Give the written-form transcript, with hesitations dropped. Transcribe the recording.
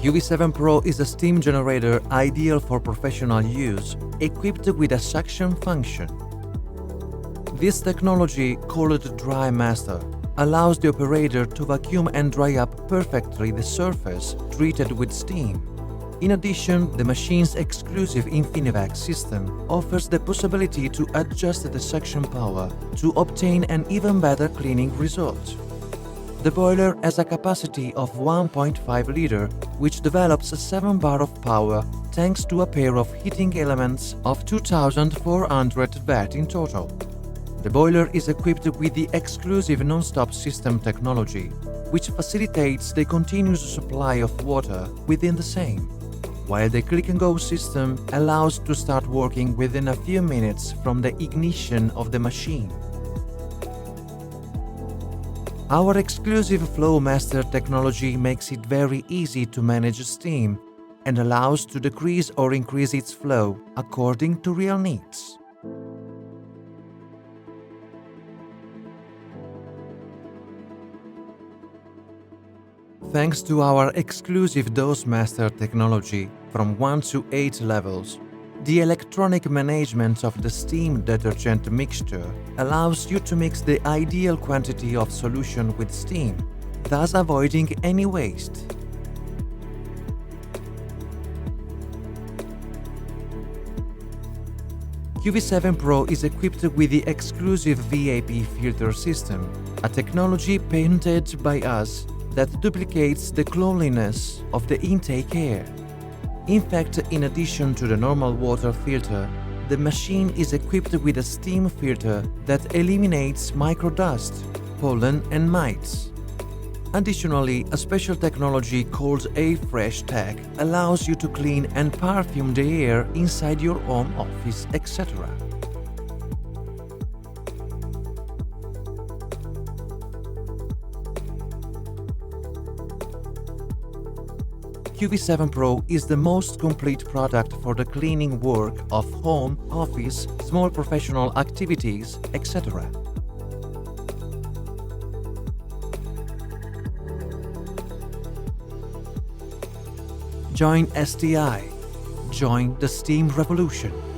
Qv7 Pro is a steam generator ideal for professional use, equipped with a suction function. This technology, called Dry Master, allows the operator to vacuum and dry up perfectly the surface treated with steam. In addition, the machine's exclusive InfiniVac system offers the possibility to adjust the suction power to obtain an even better cleaning result. The boiler has a capacity of 1.5 liter, which develops 7 bar of power thanks to a pair of heating elements of 2400 Watt in total. The boiler is equipped with the exclusive non-stop system technology, which facilitates the continuous supply of water within the same, while the click-and-go system allows to start working within a few minutes from the ignition of the machine. Our exclusive Flow Master technology makes it very easy to manage steam and allows to decrease or increase its flow according to real needs. Thanks to our exclusive Dose Master technology from 1 to 8 levels, the electronic management of the steam detergent mixture allows you to mix the ideal quantity of solution with steam, thus avoiding any waste. Qv7 Pro is equipped with the exclusive VAP Filter system, a technology patented by us that duplicates the cleanliness of the intake air. In fact, in addition to the normal water filter, the machine is equipped with a steam filter that eliminates microdust, pollen and mites. Additionally, a special technology called Airfresh-tec allows you to clean and perfume the air inside your home office, etc. Qv7 Pro is the most complete product for the cleaning work of home, office, small professional activities, etc. Join STI. Join the steam revolution.